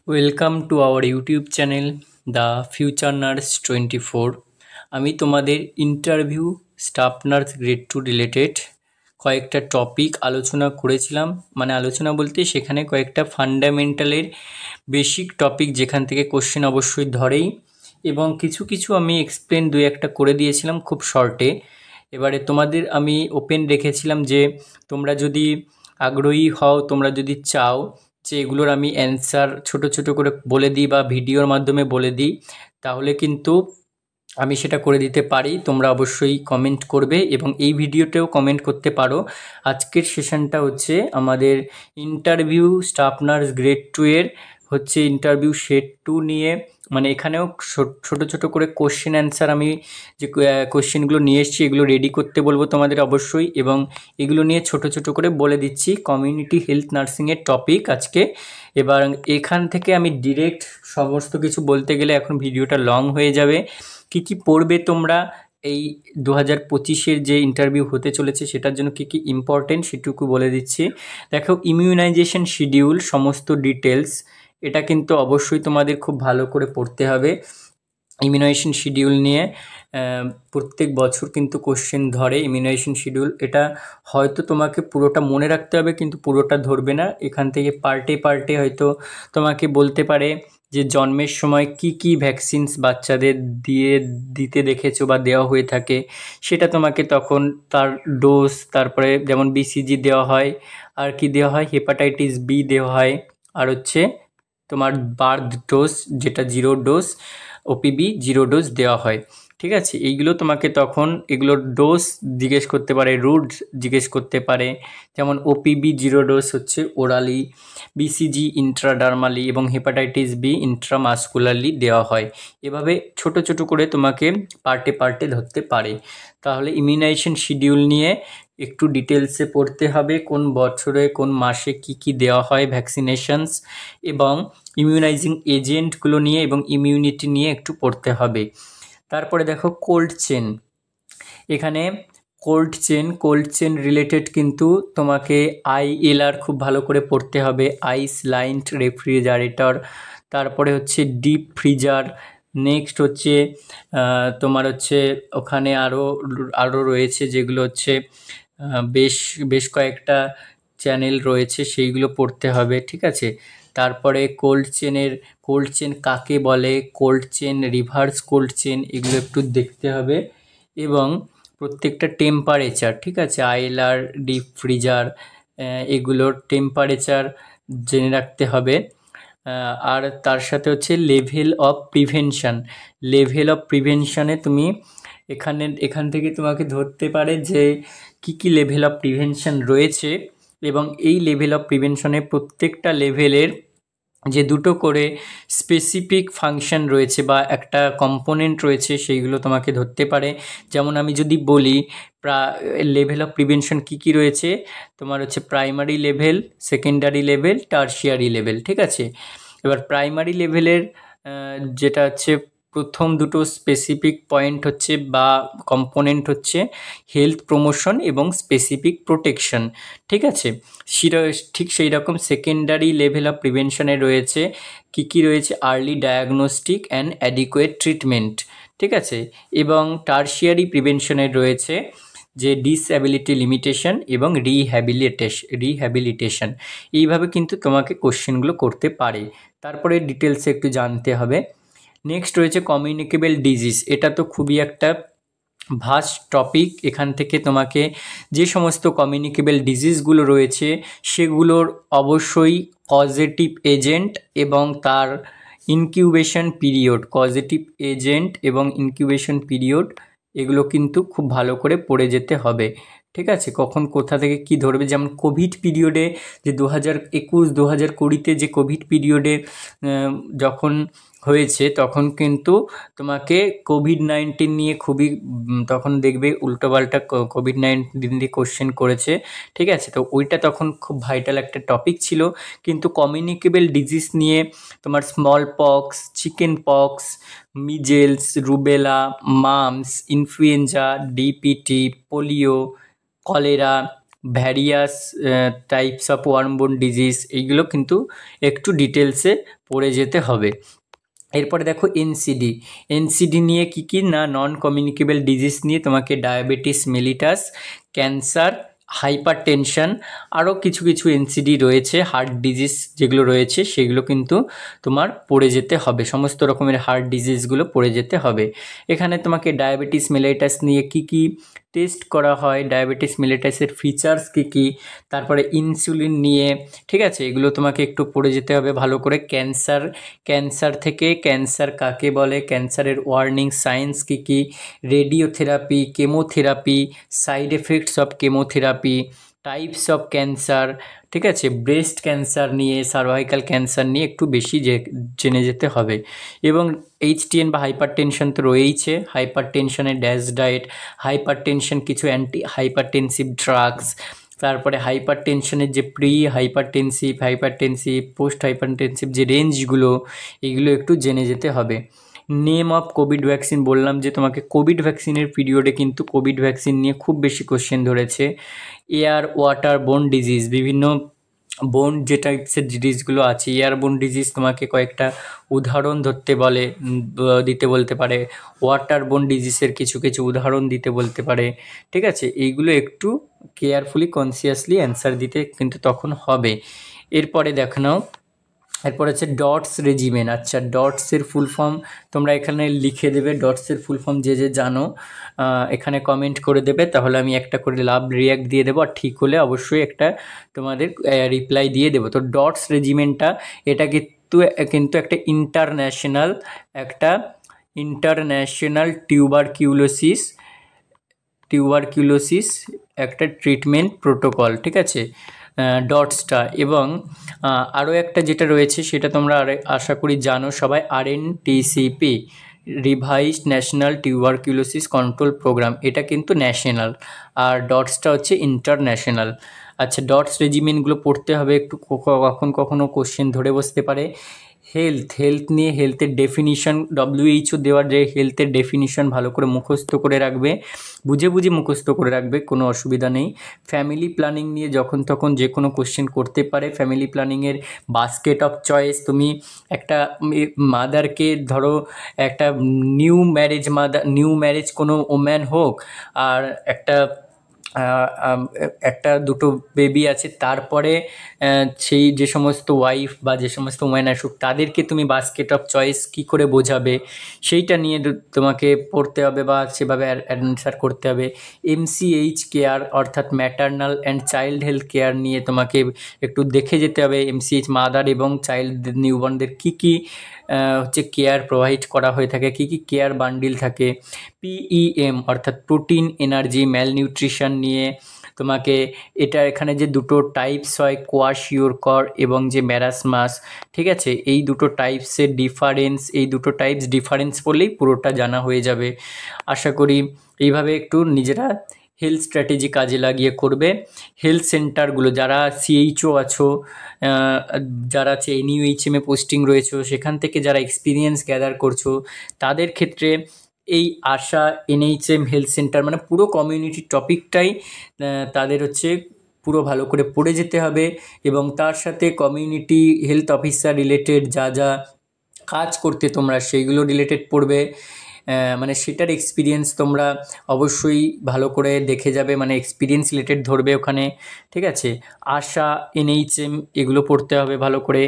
Welcome to our YouTube channel the future nurse 24। আমি তোমাদের interview staff nurse grade 2 related কয়েকটা topic আলোচনা করেছিলাম। আলোচনা বলতে সেখানে কয়েকটা ফান্ডামেন্টালের বেসিক টপিক যেখান থেকে কোশ্চেন অবশ্যই ধরেই, এবং কিছু কিছু আমি এক্সপ্লেন দুই একটা করে দিয়েছিলাম খুব শর্টে। এবারে তোমাদের আমি ওপেন রেখেছিলাম যে তোমরা যদি আগ্রহী হও, তোমরা যদি চাও যে এগুলোর আমি অ্যান্সার ছোট ছোট করে বলে দিই বা ভিডিওর মাধ্যমে বলে দিই, তাহলে কিন্তু আমি সেটা করে দিতে পারি। তোমরা অবশ্যই কমেন্ট করবে এবং এই ভিডিওতেও কমেন্ট করতে পারো। আজকের সেশনটা হচ্ছে আমাদের ইন্টারভিউ স্টাফ নার্স গ্রেড 2 এর হচ্ছে ইন্টারভিউ সেট 2 নিয়ে। এখানেও ছোট ছোট করে কোশ্চেন অ্যান্সার আমি যে কোশ্চেনগুলো নিয়ে এসেছি এগুলো রেডি করতে বলবো তোমাদের অবশ্যই, এবং এগুলো নিয়ে ছোট ছোট করে বলে দিচ্ছি কমিউনিটি হেলথ নার্সিংয়ের টপিক আজকে। এবার এখান থেকে আমি ডিরেক্ট সমস্ত কিছু বলতে গেলে এখন ভিডিওটা লং হয়ে যাবে। কী কী পড়বে তোমরা এই 2025-এর যে ইন্টারভিউ হতে চলেছে সেটার জন্য কী কী ইম্পর্টেন্ট সেটুকু বলে দিচ্ছি। দেখো, ইমিউনাইজেশন শিডিউল সমস্ত ডিটেলস এটা কিন্তু অবশ্যই তোমাদের খুব ভালো করে পড়তে হবে। ইমিউনাইজেশন শিডিউল নিয়ে প্রত্যেক বছর কিন্তু কোশ্চেন ধরে ইমিউনাইজেশন শিডিউল। এটা হয়তো তোমাকে পুরোটা মনে রাখতে হবে কিন্তু পুরোটা ধরবে না। এখান থেকে পার্টে পার্টে হয়তো তোমাকে বলতে পারে যে জন্মের সময় কি কি ভ্যাকসিনস বাচ্চাদের দিতে দেখেছো বা দেওয়া হয়ে থাকে, সেটা তোমাকে তখন তার ডোজ, তারপরে যেমন বিসিজি দেওয়া হয়, আর কি দেওয়া হয়, হেপাটাইটিস বি দেওয়া হয়, আর হচ্ছে তোমার বার্থ ডোজ যেটা 0 ডোজ, ওপিবি 0 ডোজ দেওয়া হয়। ঠিক আছে, এইগুলো তোমাকে তখন এগুলোর ডোজ জিজ্ঞেস করতে পারে, রুট জিজ্ঞেস করতে পারে। যেমন ওপিবি 0 ডোজ হচ্ছে ওরালি, বিসিজি ইন্ট্রাডার্মালি এবং হেপাটাইটিস বি ইন্ট্রামাসকুলারলি দেওয়া হয়। এভাবে ছোট ছোট করে তোমাকে পার্টে পার্টে ধরতে পারে। তাহলে ইমিউনাইজেশন শিডিউল নিয়ে একটু ডিটেলসে পড়তে হবে, কোন বছরে কোন মাসে কি কি দেওয়া হয় ভ্যাকসিনেশনস, এবং ইমিউনাইজিং এজেন্টগুলো নিয়ে এবং ইমিউনিটি নিয়ে একটু পড়তে হবে। তারপরে দেখো কোল্ড চেন। এখানে কোল্ড চেন রিলেটেড কিন্তু তোমাকে আইএলআর খুব ভালো করে পড়তে হবে, আইস লাইন্ড রেফ্রিজারেটর, তারপরে হচ্ছে ডিপ ফ্রিজার। নেক্সট হচ্ছে তোমার হচ্ছে ওখানে আরও আরও রয়েছে যেগুলো হচ্ছে বেশ বেশ কয়েকটা চ্যানেল রয়েছে, সেইগুলো পড়তে হবে। ঠিক আছে, তারপরে কোল্ড চেন কাকে বলে, cold chain, reverse cold chain, এগুলো একটু দেখতে হবে। এবং প্রত্যেকটা টেম্পারেচার, ঠিক আছে, আইএলআর, ডিপ ফ্রিজার, এগুলোর টেম্পারেচার জেনে রাখতে হবে। আর তার সাথে হচ্ছে লেভেল অফ প্রিভেনশনে তুমি এখান থেকে তোমাকে ধরতে পারে যে কি কি লেভেল অফ প্রিভেনশন রয়েছে, এবং এই লেভেল অফ প্রিভেনশনে প্রত্যেকটা লেভেলের যে দুটো করে স্পেসিফিক ফাংশন রয়েছে বা একটা কম্পোনেন্ট রয়েছে সেইগুলো তোমাকে ধরতে পারে। যেমন আমি যদি বলি লেভেল অফ প্রিভেনশন কী কী রয়েছে, তোমার হচ্ছে primary level, secondary level, tertiary level. ঠিক আছে, এবার প্রাইমারি লেভেলের যেটা হচ্ছে প্রথম দুটো স্পেসিফিক পয়েন্ট হচ্ছে বা কম্পোনেন্ট হচ্ছে হেলথ প্রমোশন এবং স্পেসিফিক প্রোটেকশন। ঠিক আছে, ঠিক সেই রকম সেকেন্ডারি লেভেল অফ প্রিভেনশনে রয়েছে কি কি রয়েছে, early diagnostic and adequate treatment. ঠিক আছে, এবং টারশিয়ারি প্রিভেনশনে রয়েছে যে ডিসঅ্যাবিলিটি লিমিটেশন এবং রিহ্যাবিলিটেশন। এইভাবে কিন্তু তোমাকে কোশ্চেনগুলো করতে পারে। তারপরে ডিটেলসে একটু জানতে হবে। নেক্সট রয়েছে কমিউনিকেবল ডিজিজ। এটা তো খুবই একটা ভাস্ট টপিক। এখান থেকে তোমাকে যে সমস্ত কমিউনিকেবল ডিজিজগুলো রয়েছে সেগুলোর অবশ্যই কজেটিভ এজেন্ট এবং তার ইনকিউবেশন পিরিয়ড এগুলো কিন্তু খুব ভালো করে পড়ে যেতে হবে। ঠিক আছে, কখন কোথা থেকে কি ধরবে, যেমন কোভিড পিরিয়ডে যে 2021 2020-তে যে কোভিড পিরিয়ডে যখন হয়েছে তখন কিন্তু তোমাকে কোভিড-19 নিয়ে খুবই তখন দেখবে উল্টোপাল্টা কোভিড-19 নিয়ে কোশ্চেন করেছে। ঠিক আছে, তো ওইটা তখন খুব ভাইটাল একটা টপিক ছিল। কিন্তু কমিউনিকেবল ডিজিজ নিয়ে তোমার smallpox, chicken pox, measles, rubella, mumps, influenza, DPT, polio, cholera, various types of worm borne disease, এইগুলো কিন্তু একটু ডিটেলসে পড়ে যেতে হবে। এরপরে দেখো এনসিডি। এনসিডি নিয়ে কী কী না, নন কমিউনিকেবল ডিজিজ নিয়ে তোমাকে diabetes mellitus, cancer, hyper tension, আরও কিছু কিছু এনসিডি রয়েছে, হার্ট ডিজিজ যেগুলো রয়েছে সেগুলো কিন্তু তোমার পড়ে যেতে হবে, সমস্ত রকমের হার্ট ডিজিজগুলো পড়ে যেতে হবে। এখানে তোমাকে ডায়াবেটিস মেলিটাস নিয়ে কী কী টেস্ট করা হয়, ডায়াবেটিস মেলিটাসের ফিচার্স কী কী, তারপরে ইনসুলিন নিয়ে, ঠিক আছে, এগুলো তোমাকে একটু পড়ে যেতে হবে ভালো করে। ক্যান্সার, ক্যান্সার থেকে ক্যান্সার কাকে বলে, ক্যান্সারের ওয়ার্নিং সাইন্স কী কী, radiotherapy, chemotherapy, side effects of chemotherapy, types of cancer, ঠিক আছে, ব্রেস্ট ক্যান্সার নিয়ে, সার্ভাইকাল ক্যান্সার নিয়ে একটু বেশি জেনে যেতে হবে। এবং এইচটিএন বা হাইপার টেনশন তো রয়েইছে, হাইপার টেনশনের ড্যাশ ডায়েট, হাইপার টেনশন কিছু অ্যান্টি হাইপারটেনসিভ ড্রাগস, তারপরে হাইপার টেনশনের যে প্রি হাইপারটেনসিভ, পোস্ট হাইপারটেনসিভ যে রেঞ্জগুলো, এগুলো একটু জেনে যেতে হবে। নেম অফ কোভিড ভ্যাকসিন, বললাম যে তোমাকে কোভিড ভ্যাকসিনের পিরিয়ডে কিন্তু কোভিড ভ্যাকসিন নিয়ে খুব বেশি কোশ্চেন ধরেছে। এয়ার ওয়াটার বোন ডিজিজ, বিভিন্ন বোন যে টাইপসের ডিজিজগুলো আছে, এয়ারবোন ডিজিজ তোমাকে কয়েকটা উদাহরণ ধরতে বলে, দিতে বলতে পারে, ওয়াটার বোন ডিজিজের কিছু কিছু উদাহরণ দিতে বলতে পারে, ঠিক আছে, এইগুলো একটু কেয়ারফুলি কনসিয়াসলি অ্যান্সার দিতে কিন্তু তখন হবে। এরপরে দেখো নাও, এরপর হচ্ছে ডটস রেজিমেন। আচ্ছা, ডটসের ফুল ফর্ম তোমরা এখানে লিখে দেবে, ডটসের ফুল ফর্ম যে যে জানো এখানে কমেন্ট করে দেবে, তাহলে আমি একটা করে লাভ রিয়াক্ট দিয়ে দেবো, আর ঠিক হলে অবশ্যই একটা তোমাদের রিপ্লাই দিয়ে দেবো। তো ডটস রেজিমেন্টটা এটা কিন্তু একটা ইন্টারন্যাশনাল টিউবারকিউলোসিস একটা ট্রিটমেন্ট প্রোটোকল, ঠিক আছে, ডটসটা। এবং আরও একটা যেটা রয়েছে সেটা তোমরা আশা করি জানো সবাই, RNTCP, revised national tuberculosis control programme, এটা কিন্তু ন্যাশনাল, আর ডটসটা হচ্ছে ইন্টারন্যাশনাল। আচ্ছা, ডটস রেজিমেন্টগুলো পড়তে হবে একটু, কখনো কোশ্চেন ধরে বসতে পারে। হেলথ নিয়ে, হেলথের ডেফিনিশন, WHO দেওয়ার যে হেলথের ডেফিনিশন ভালো করে মুখস্থ করে রাখবে, বুঝে বুঝে মুখস্থ করে রাখবে, কোনো অসুবিধা নেই। ফ্যামিলি প্ল্যানিং নিয়ে যখন তখন যে কোনো কোশ্চেন করতে পারে। ফ্যামিলি প্ল্যানিংয়ের বাস্কেট অফ চয়েস, তুমি একটা মাদারকে ধরো, একটা নিউ ম্যারেজ কোনো ওম্যান হোক, আর একটা দুটো বেবি আছে, তারপরে সেই যে সমস্ত ওয়াইফ বা যে সমস্ত ওম্যান আসুক, তাদেরকে তুমি বাস্কেট অফ চয়েস কী করে বোঝাবে, সেইটা নিয়ে তোমাকে পড়তে হবে বা সেভাবে অ্যান্সার করতে হবে। MCH কেয়ার অর্থাৎ maternal and child health care নিয়ে তোমাকে একটু দেখে যেতে হবে, MCH মাদার এবং চাইল্ড নিউবর্নদের কী কী হচ্ছে কেয়ার প্রোভাইড করা হয়ে থাকে, কী কী কেয়ার বান্ডিল থাকে। PEM অর্থাৎ প্রোটিন এনার্জি ম্যালনিউট্রিশন নিয়ে তোমাকে, এটা এখানে যে দুটো টাইপস হয়, কোয়াশিওরকর এবং যে ম্যারাসমাস, ঠিক আছে, এই দুটো টাইপসের ডিফারেন্স, এই দুটো টাইপস ডিফারেন্স পড়লেই পুরোটা জানা হয়ে যাবে। আশা করি এইভাবে একটু নিজেরা হেলথ স্ট্র্যাটেজি কাজে লাগিয়ে করবে। হেলথ সেন্টারগুলো, যারা CHO আছো, যারা আছে NUHM-এ পোস্টিং রয়েছে, সেখান থেকে যারা এক্সপিরিয়েন্স গ্যাদার করছো, তাদের ক্ষেত্রে এই আশা NHM হেলথ সেন্টার মানে পুরো কমিউনিটি টপিকটাই তাদের হচ্ছে পুরো ভালো করে পড়ে যেতে হবে। এবং তার সাথে কমিউনিটি হেলথ অফিসার রিলেটেড যা যা কাজ করতে তোমরা, সেইগুলো রিলেটেড পড়বে, মানে সেটার এক্সপিরিয়েন্স তোমরা অবশ্যই ভালো করে দেখে যাবে, মানে এক্সপিরিয়েন্স রিলেটেড ধরবে ওখানে, ঠিক আছে। আশা, NHM এগুলো পড়তে হবে ভালো করে।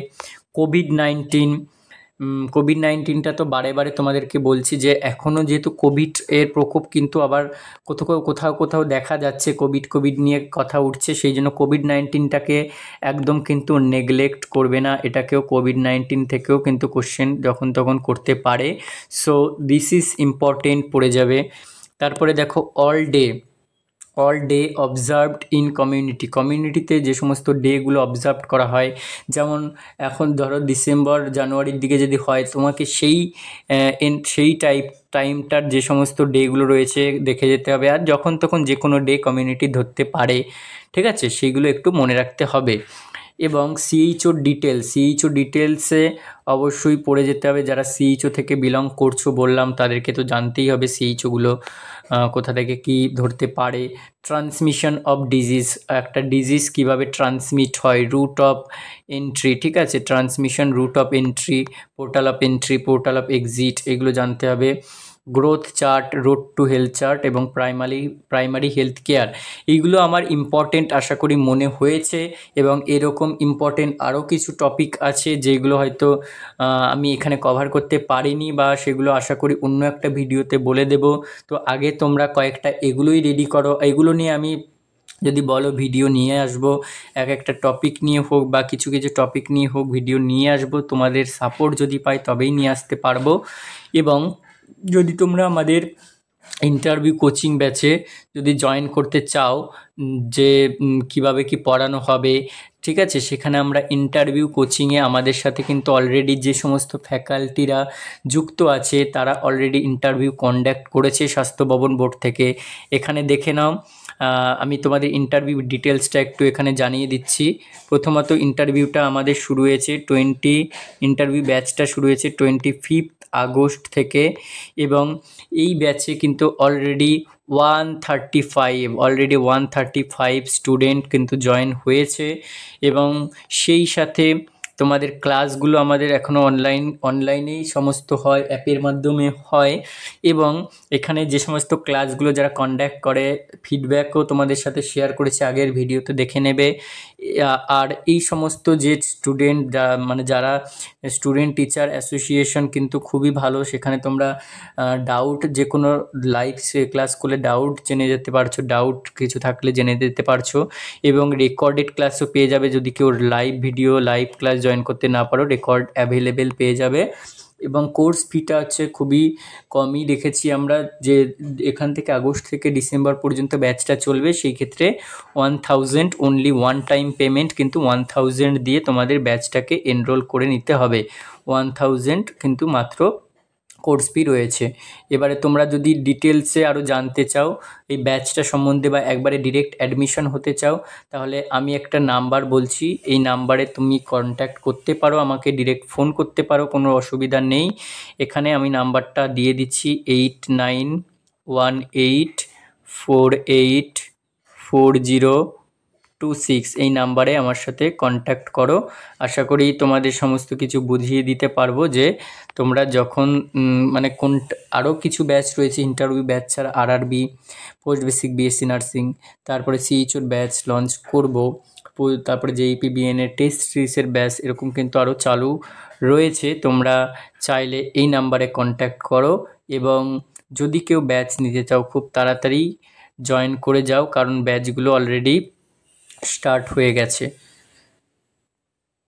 কোভিড-19টা তো বারে বারে তোমাদেরকে বলছি যে এখনও যেহেতু কোভিড এর প্রকোপ কিন্তু আবার কোথাও দেখা যাচ্ছে, কোভিড নিয়ে কথা উঠছে, সেই জন্য কোভিড-19টাকে একদম কিন্তু নেগলেক্ট করবে না, এটাকেও কোভিড-19 থেকেও কিন্তু কোশ্চেন যখন তখন করতে পারে। সো দিস ইজ ইম্পর্টেন্ট, পড়ে যাবে। তারপরে দেখো অল ডে অবজার্ভড ইন কমিউনিটিতে যে সমস্ত ডেগুলো অবজার্ভ করা হয়, যেমন এখন ধরো ডিসেম্বর জানুয়ারির দিকে যদি হয়, তোমাকে সেই টাইমটার যে সমস্ত ডেগুলো রয়েছে দেখে যেতে হবে। আর যখন তখন যে কোনো ডে কমিউনিটি ধরতে পারে, ঠিক আছে, সেইগুলো একটু মনে রাখতে হবে। এবং সিএইচও ডিটেলসে অবশ্যই পড়ে যেতে হবে। যারা সিএইচও থেকে বিলং করছো বললাম, তাদেরকে তো জানতেই হবে সিএইচওগুলো কোথা থেকে কী ধরতে পারে। ট্রান্সমিশন অফ ডিজিজ, একটা ডিজিজ কীভাবে ট্রান্সমিট হয়, রুট অফ এন্ট্রি, ঠিক আছে, transmission, route of entry, portal of entry, portal of exit, এগুলো জানতে হবে। Growth chart, road to health chart এবং প্রাইমারি হেলথ কেয়ার, এইগুলো আমার ইম্পর্টেন্ট আশা করি মনে হয়েছে। এবং এরকম ইম্পর্টেন্ট আরও কিছু টপিক আছে যেগুলো হয়তো আমি এখানে কভার করতে পারিনি, বা সেগুলো আশা করি অন্য একটা ভিডিওতে বলে দেব। তো আগে তোমরা কয়েকটা এগুলোই রেডি করো। এগুলো নিয়ে আমি যদি বলো ভিডিও নিয়ে আসবো, এক একটা টপিক নিয়ে হোক বা কিছু কিছু টপিক নিয়ে হোক ভিডিও নিয়ে আসবো। তোমাদের সাপোর্ট যদি পাই তবেই নিয়ে আসতে পারবো। এবং যদি তোমরা আমাদের ইন্টারভিউ কোচিং ব্যাচে যদি জয়েন করতে চাও, যে কিভাবে কি পড়ানো হবে, ঠিক আছে, সেখানে আমরা ইন্টারভিউ কোচিংয়ে আমাদের সাথে কিন্তু অলরেডি যে সমস্ত ফ্যাকাল্টিরা যুক্ত আছে তারা অলরেডি ইন্টারভিউ কন্ডাক্ট করেছে স্বাস্থ্য ভবন বোর্ড থেকে। এখানে দেখে নাও, আমি তোমাদের ইন্টারভিউ ডিটেলসটা একটু এখানে জানিয়ে দিচ্ছি। প্রথমত ইন্টারভিউটা আমাদের শুরু হয়েছে ইন্টারভিউ ব্যাচটা শুরু হয়েছে 25 আগস্ট থেকে। এবং এই ব্যাচে কিন্তু অলরেডি 135 স্টুডেন্ট কিন্তু জয়েন হয়েছে। এবং সেই সাথে তোমাদের ক্লাসগুলো আমাদের এখনও অনলাইনেই সমস্ত হয়, অ্যাপের মাধ্যমে হয়। এবং এখানে যে সমস্ত ক্লাসগুলো যারা কন্ডাক্ট করে ফিডব্যাকও তোমাদের সাথে শেয়ার করেছে, আগের ভিডিওতে দেখে নেবে। আর এই সমস্ত যে স্টুডেন্ট, যারা স্টুডেন্ট টিচার অ্যাসোসিয়েশন কিন্তু খুবই ভালো। সেখানে তোমরা ডাউট, যে কোনো লাইভ ক্লাস করলে ডাউট জেনে যেতে পারছো, ডাউট কিছু থাকলে জেনে যেতে পারছো। এবং রেকর্ডেড ক্লাসও পেয়ে যাবে, যদি কেউ লাইভ ক্লাস জয়েন করতে না পারো রেকর্ড অ্যাভেলেবেল পেয়ে যাবে। এবং কোর্স ফিটা হচ্ছে খুবই কমই রেখেছি আমরা, যে এখান থেকে আগস্ট থেকে ডিসেম্বর পর্যন্ত ব্যাচটা চলবে। সেই ক্ষেত্রে 1000 অনলি ওয়ান টাইম পেমেন্ট, কিন্তু 1000 দিয়ে তোমাদের ব্যাচটাকে এনরোল করে নিতে হবে। 1000 কিন্তু মাত্র কোর্স ফি রয়েছে। এবারে তোমরা যদি ডিটেলসে আরও জানতে চাও এই ব্যাচটা সম্বন্ধে, বা একবারে ডিরেক্ট অ্যাডমিশন হতে চাও, তাহলে আমি একটা নাম্বার বলছি, এই নাম্বারে তুমি কন্ট্যাক্ট করতে পারো, আমাকে ডিরেক্ট ফোন করতে পারো, কোনো অসুবিধা নেই। এখানে আমি নাম্বারটা দিয়ে দিচ্ছি 8918484026, এই নাম্বারে আমার সাথে কন্ট্যাক্ট করো। আশা করি তোমাদের সমস্ত কিছু বুঝিয়ে দিতে পারবো, যে তোমরা যখন আরও কিছু ব্যাচ রয়েছে ইন্টারভিউ ব্যাচ ছাড়া, RRB, post basic BSc nursing, তারপরে সিএইচওর ব্যাচ লঞ্চ করব, তারপরে জেইপি বিএনএ টেস্ট সিরিজের ব্যাচ, এরকম কিন্তু আরও চালু রয়েছে। তোমরা চাইলে এই নাম্বারে কন্ট্যাক্ট করো। এবং যদি কেউ ব্যাচ নিতে চাও খুব তাড়াতাড়ি জয়েন করে যাও, কারণ ব্যাচগুলো অলরেডি স্টার্ট হয়ে গেছে।